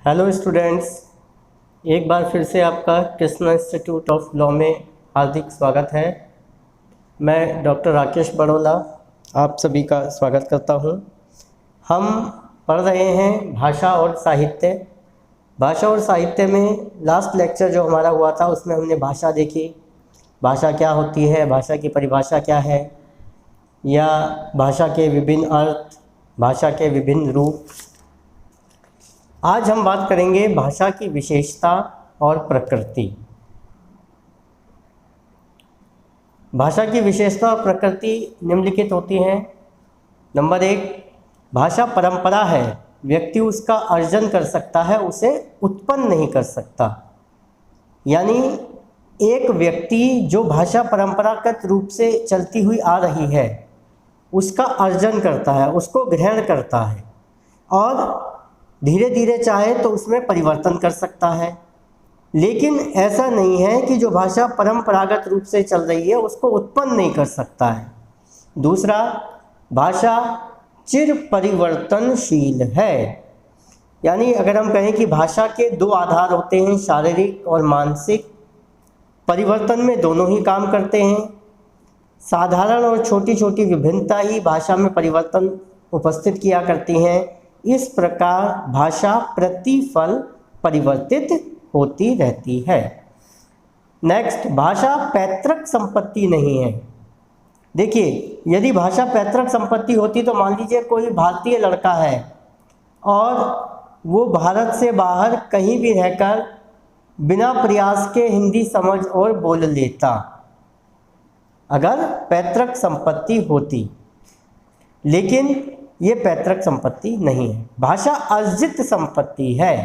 Hello students, एक बार फिर से आपका कृष्णा इंस्टीट्यूट ऑफ लॉ में हार्दिक स्वागत है। मैं डॉक्टर राकेश बड़ोला आप सभी का स्वागत करता हूं। हम पढ़ रहे हैं भाषा और साहित्य। भाषा और साहित्य में लास्ट लेक्चर जो हमारा हुआ था उसमें हमने भाषा देखी, भाषा क्या होती है, भाषा की परिभाषा क्या है, या भाषा के विभिन्न अर्थ, भाषा के विभिन्न रूप। आज हम बात करेंगे भाषा की विशेषता और प्रकृति। भाषा की विशेषता और प्रकृति निम्नलिखित होती हैं। नंबर 1, भाषा परंपरा है, व्यक्ति उसका अर्जन कर सकता है, उसे उत्पन्न नहीं कर सकता। यानी एक व्यक्ति जो भाषा परंपरागत रूप से चलती हुई आ रही है उसका अर्जन करता है, उसको ग्रहण करता है और धीरे धीरे चाहे तो उसमें परिवर्तन कर सकता है। लेकिन ऐसा नहीं है कि जो भाषा परंपरागत रूप से चल रही है उसको उत्पन्न नहीं कर सकता है। दूसरा, भाषा चिर परिवर्तनशील है। यानी अगर हम कहें कि भाषा के 2 आधार होते हैं, शारीरिक और मानसिक, परिवर्तन में दोनों ही काम करते हैं। साधारण और छोटी छोटी विभिन्नता ही भाषा में परिवर्तन उपस्थित किया करती हैं। इस प्रकार भाषा प्रतिफल परिवर्तित होती रहती है। नेक्स्ट, भाषा पैतृक संपत्ति नहीं है। देखिए, यदि भाषा पैतृक संपत्ति होती तो मान लीजिए कोई भारतीय लड़का है और वो भारत से बाहर कहीं भी रहकर बिना प्रयास के हिंदी समझ और बोल लेता, अगर पैतृक संपत्ति होती। लेकिन ये पैतृक संपत्ति नहीं है। भाषा अर्जित संपत्ति है।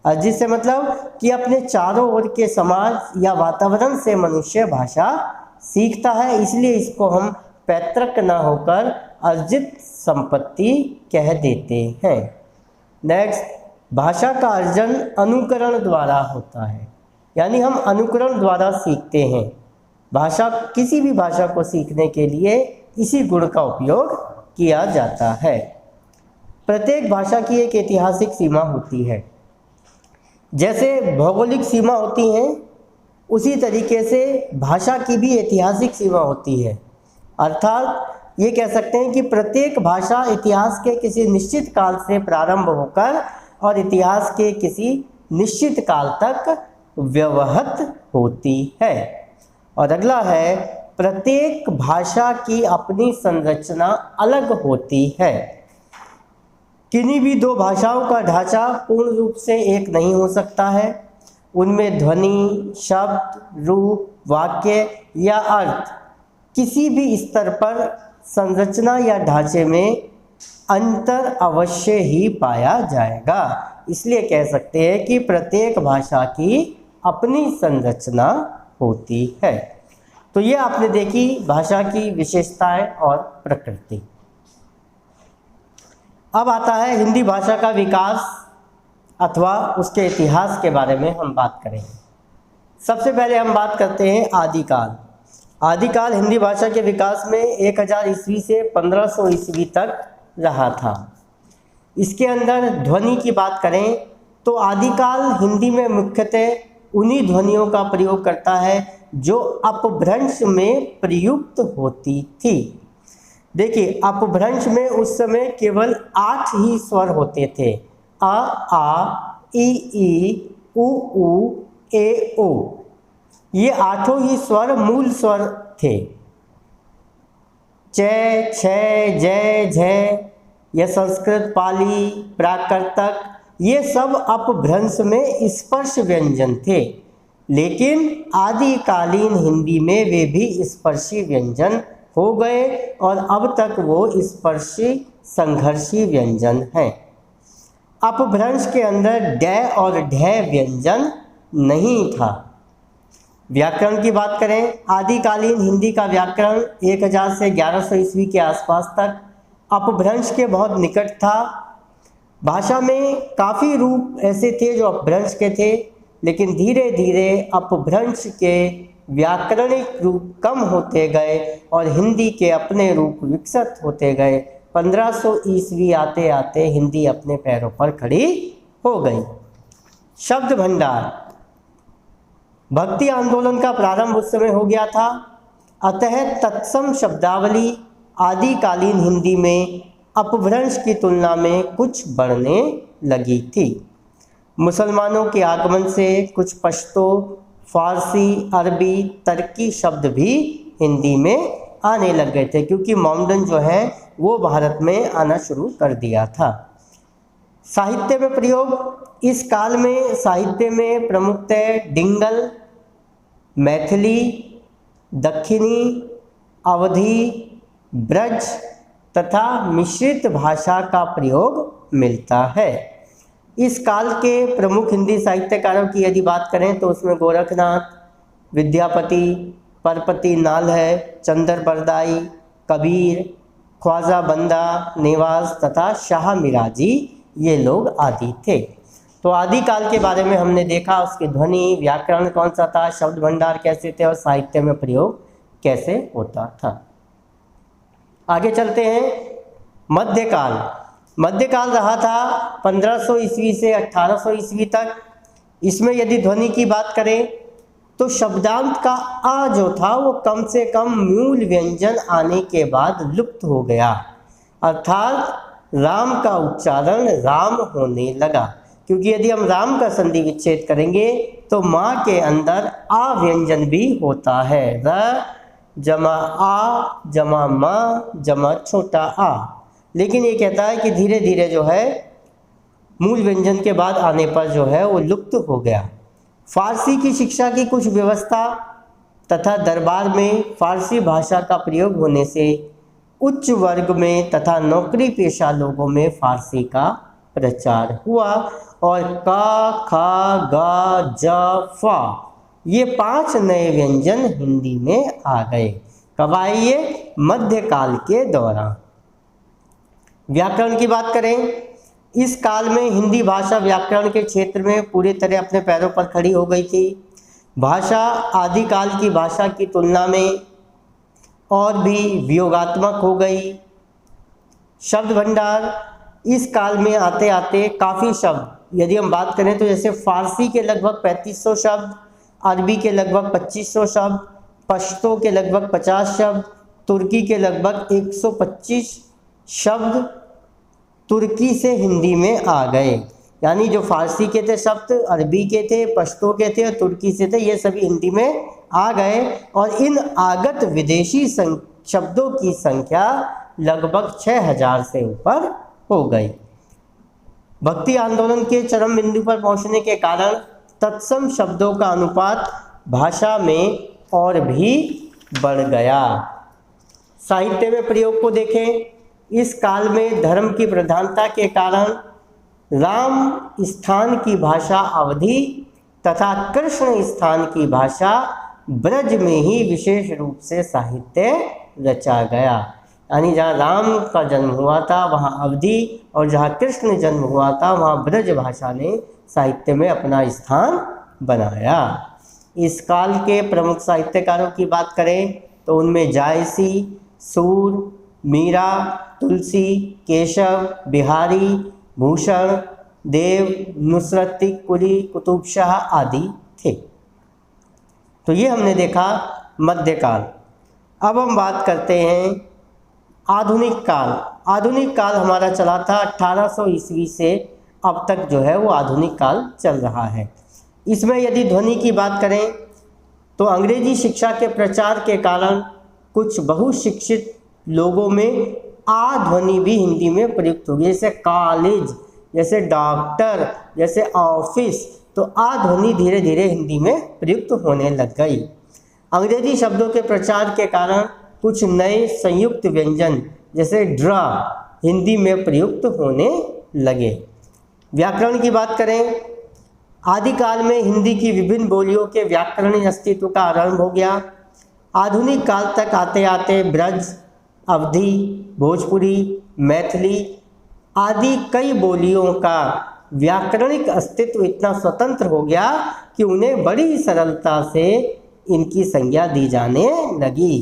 अर्जित से मतलब कि अपने चारों ओर के समाज या वातावरण से मनुष्य भाषा सीखता है, इसलिए इसको हम पैतृक न होकर अर्जित संपत्ति कह देते हैं। नेक्स्ट, भाषा का अर्जन अनुकरण द्वारा होता है। यानी हम अनुकरण द्वारा सीखते हैं। भाषा, किसी भी भाषा को सीखने के लिए इसी गुण का उपयोग किया जाता है। प्रत्येक भाषा की एक ऐतिहासिक सीमा होती है। जैसे भौगोलिक सीमा होती हैं, उसी तरीके से भाषा की भी ऐतिहासिक सीमा होती है। अर्थात ये कह सकते हैं कि प्रत्येक भाषा इतिहास के किसी निश्चित काल से प्रारंभ होकर और इतिहास के किसी निश्चित काल तक व्यवहत होती है। और अगला है, प्रत्येक भाषा की अपनी संरचना अलग होती है। किन्हीं भी 2 भाषाओं का ढांचा पूर्ण रूप से एक नहीं हो सकता है। उनमें ध्वनि, शब्द, रूप, वाक्य या अर्थ किसी भी स्तर पर संरचना या ढांचे में अंतर अवश्य ही पाया जाएगा। इसलिए कह सकते हैं कि प्रत्येक भाषा की अपनी संरचना होती है। तो ये आपने देखी भाषा की विशेषताएं और प्रकृति। अब आता है हिंदी भाषा का विकास अथवा उसके इतिहास के बारे में हम बात करेंगे। सबसे पहले हम बात करते हैं आदिकाल। आदिकाल हिंदी भाषा के विकास में 1000 ईस्वी से 1500 ईस्वी तक रहा था। इसके अंदर ध्वनि की बात करें तो आदिकाल हिंदी में मुख्यतः उन्हीं ध्वनियों का प्रयोग करता है जो अपभ्रंश में प्रयुक्त होती थी। देखिए, अपभ्रंश में उस समय केवल 8 ही स्वर होते थे। अ, आ, ई, उ, ए, ओ। ये 8 ही स्वर मूल स्वर थे। च, छ, जय, झय, यह संस्कृत, पाली, प्राकृतक, ये सब अपभ्रंश में स्पर्श व्यंजन थे। लेकिन आदिकालीन हिंदी में वे भी स्पर्शी व्यंजन हो गए और अब तक वो स्पर्शी संघर्षी व्यंजन हैं। अपभ्रंश के अंदर ड और ढ व्यंजन नहीं था। व्याकरण की बात करें, आदिकालीन हिंदी का व्याकरण 1000 से 1100 ईस्वी के आसपास तक अपभ्रंश के बहुत निकट था। भाषा में काफ़ी रूप ऐसे थे जो अपभ्रंश के थे, लेकिन धीरे धीरे अपभ्रंश के व्याकरणिक रूप कम होते गए और हिंदी के अपने रूप विकसित होते गए। 1500 ईस्वी आते आते हिंदी अपने पैरों पर खड़ी हो गई। शब्द भंडार, भक्ति आंदोलन का प्रारंभ उस समय हो गया था, अतः तत्सम शब्दावली आदिकालीन हिंदी में अपभ्रंश की तुलना में कुछ बढ़ने लगी थी। मुसलमानों के आगमन से कुछ पश्तो, फारसी, अरबी, तुर्की शब्द भी हिंदी में आने लग गए थे, क्योंकि मॉडर्न जो है वो भारत में आना शुरू कर दिया था। साहित्य में प्रयोग, इस काल में साहित्य में प्रमुखतः डिंगल, मैथिली, दक्षिणी, अवधी, ब्रज तथा मिश्रित भाषा का प्रयोग मिलता है। इस काल के प्रमुख हिंदी साहित्यकारों की यदि बात करें तो उसमें गोरखनाथ, विद्यापति, परपति नालह, चंदर बरदाई, कबीर, ख्वाजा बंदा नेवाज तथा शाह मिराजी ये लोग आदि थे। तो आदिकाल के बारे में हमने देखा, उसकी ध्वनि, व्याकरण कौन सा था, शब्द भंडार कैसे थे और साहित्य में प्रयोग कैसे होता था। आगे चलते हैं। मध्यकाल, मध्यकाल रहा था 1500 ईस्वी से 1800 ईस्वी तक। इसमें यदि ध्वनि की बात करें तो शब्दांत का आ जो था वो कम से कम मूल व्यंजन आने के बाद लुप्त हो गया, अर्थात राम का उच्चारण राम होने लगा। क्योंकि यदि हम राम का संधि विच्छेद करेंगे तो माँ के अंदर आ व्यंजन भी होता है, र जमा आ जमा माँ जमा छोटा आ। लेकिन ये कहता है कि धीरे धीरे जो है मूल व्यंजन के बाद आने पर जो है वो लुप्त हो गया। फारसी की शिक्षा की कुछ व्यवस्था तथा दरबार में फारसी भाषा का प्रयोग होने से उच्च वर्ग में तथा नौकरी पेशा लोगों में फारसी का प्रचार हुआ और का, खा, गा, जा, फा ये 5 नए व्यंजन हिंदी में आ गए। कब आए ये? मध्यकाल के दौरान। व्याकरण की बात करें, इस काल में हिंदी भाषा व्याकरण के क्षेत्र में पूरी तरह अपने पैरों पर खड़ी हो गई थी। भाषा आदिकाल की भाषा की तुलना में और भी वियोगात्मक हो गई। शब्द भंडार, इस काल में आते आते काफ़ी शब्द, यदि हम बात करें तो जैसे फारसी के लगभग 3500 शब्द, अरबी के लगभग 2500 शब्द, पश्तो के लगभग 50 शब्द, तुर्की के लगभग 125 शब्द तुर्की से हिंदी में आ गए। यानी जो फारसी के थे शब्द, अरबी के थे, पश्तो के थे और तुर्की से थे, ये सभी हिंदी में आ गए और इन आगत विदेशी शब्दों की संख्या लगभग 6000 से ऊपर हो गई। भक्ति आंदोलन के चरम बिंदु पर पहुंचने के कारण तत्सम शब्दों का अनुपात भाषा में और भी बढ़ गया। साहित्य में प्रयोग को देखें, इस काल में धर्म की प्रधानता के कारण राम स्थान की भाषा अवधी तथा कृष्ण स्थान की भाषा ब्रज में ही विशेष रूप से साहित्य रचा गया। यानी जहाँ राम का जन्म हुआ था वहाँ अवधी और जहाँ कृष्ण जन्म हुआ था वहाँ ब्रज भाषा ने साहित्य में अपना स्थान बनाया। इस काल के प्रमुख साहित्यकारों की बात करें तो उनमें जायसी, सूर, मीरा, तुलसी, केशव, बिहारी, भूषण, देव, नुसरती, कुली, कुतुब शाह आदि थे। तो ये हमने देखा मध्यकाल। अब हम बात करते हैं आधुनिक काल। आधुनिक काल हमारा चला था 1800 ईस्वी से अब तक जो है वो आधुनिक काल चल रहा है। इसमें यदि ध्वनि की बात करें तो अंग्रेजी शिक्षा के प्रचार के कारण कुछ बहुशिक्षित लोगों में आ ध्वनि भी हिंदी में प्रयुक्त होगी, जैसे कॉलेज, जैसे डॉक्टर, जैसे ऑफिस, तो आ ध्वनि धीरे धीरे हिंदी में प्रयुक्त होने लग गई। अंग्रेजी शब्दों के प्रचार के कारण कुछ नए संयुक्त व्यंजन जैसे ड्रा हिंदी में प्रयुक्त होने लगे। व्याकरण की बात करें, आदिकाल में हिंदी की विभिन्न बोलियों के व्याकरणिक अस्तित्व का आरंभ हो गया। आधुनिक काल तक आते आते ब्रज, अवधी, भोजपुरी, मैथिली आदि कई बोलियों का व्याकरणिक अस्तित्व इतना स्वतंत्र हो गया कि उन्हें बड़ी सरलता से इनकी संज्ञा दी जाने लगी।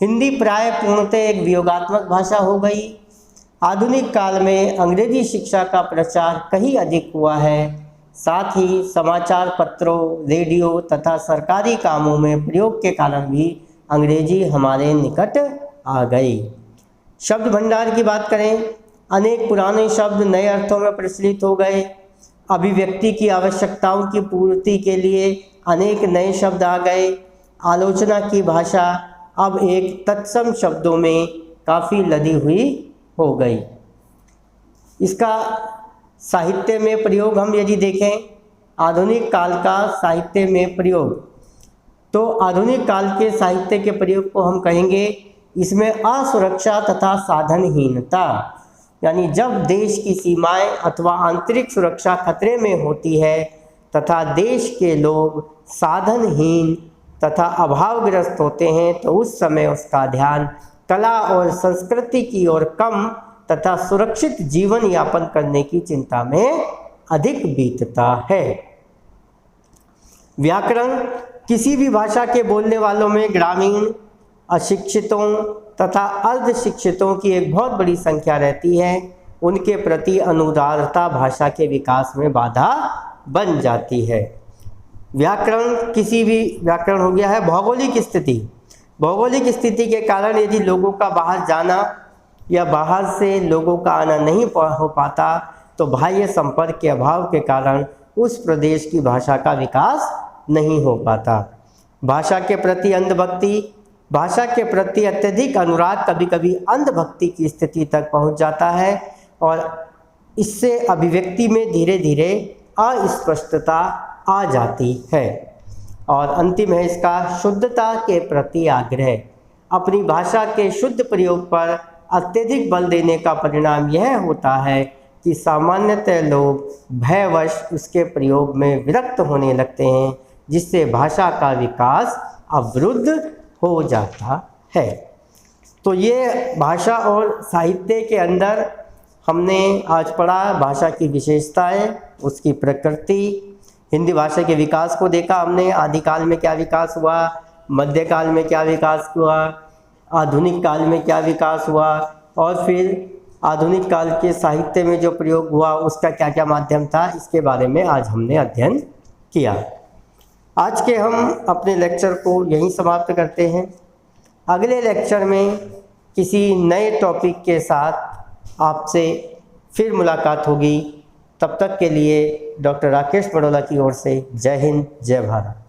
हिंदी प्राय पूर्णतः एक वियोगात्मक भाषा हो गई। आधुनिक काल में अंग्रेजी शिक्षा का प्रचार कहीं अधिक हुआ है। साथ ही समाचार पत्रों, रेडियो तथा सरकारी कामों में प्रयोग के कारण भी अंग्रेजी हमारे निकट आ गई। शब्द भंडार की बात करें, अनेक पुराने शब्द नए अर्थों में प्रचलित हो गए। अभिव्यक्ति की आवश्यकताओं की पूर्ति के लिए अनेक नए शब्द आ गए। आलोचना की भाषा अब एक तत्सम शब्दों में काफ़ी लदी हुई हो गई। इसका साहित्य में प्रयोग हम यदि देखें, आधुनिक काल का साहित्य में प्रयोग, तो आधुनिक काल के साहित्य के प्रयोग को हम कहेंगे इसमें असुरक्षा तथा साधनहीनता, यानी जब देश की सीमाएं अथवा आंतरिक सुरक्षा खतरे में होती है तथा देश के लोग साधनहीन तथा अभावग्रस्त होते हैं, तो उस समय उसका ध्यान कला और संस्कृति की ओर कम तथा सुरक्षित जीवन यापन करने की चिंता में अधिक बीतता है। व्याकरण किसी भी भाषा के बोलने वालों में ग्रामीण, अशिक्षितों तथा अर्धशिक्षितों की एक बहुत बड़ी संख्या रहती है। उनके प्रति अनुदारता भाषा के विकास में बाधा बन जाती है। व्याकरण किसी भी व्याकरण हो गया है भौगोलिक स्थिति। भौगोलिक स्थिति के कारण यदि लोगों का बाहर जाना या बाहर से लोगों का आना नहीं हो पाता, तो बाह्य संपर्क के अभाव के कारण उस प्रदेश की भाषा का विकास नहीं हो पाता। भाषा के प्रति अंधभक्ति, भाषा के प्रति अत्यधिक अनुराग कभी कभी अंधभक्ति की स्थिति तक पहुंच जाता है और इससे अभिव्यक्ति में धीरे धीरे अस्पष्टता आ जाती है। और अंतिम है इसका शुद्धता के प्रति आग्रह। अपनी भाषा के शुद्ध प्रयोग पर अत्यधिक बल देने का परिणाम यह होता है कि सामान्यतः लोग भयवश उसके प्रयोग में विरक्त होने लगते हैं, जिससे भाषा का विकास अवरुद्ध हो जाता है। तो ये भाषा और साहित्य के अंदर हमने आज पढ़ा भाषा की विशेषताएं, उसकी प्रकृति, हिंदी भाषा के विकास को देखा हमने। आदिकाल में क्या विकास हुआ, मध्यकाल में क्या विकास हुआ, आधुनिक काल में क्या विकास हुआ, और फिर आधुनिक काल के साहित्य में जो प्रयोग हुआ उसका क्या क्या माध्यम था, इसके बारे में आज हमने अध्ययन किया। आज के हम अपने लेक्चर को यहीं समाप्त करते हैं। अगले लेक्चर में किसी नए टॉपिक के साथ आपसे फिर मुलाकात होगी। तब तक के लिए डॉक्टर राकेश बड़ोला की ओर से जय हिंद, जय भारत।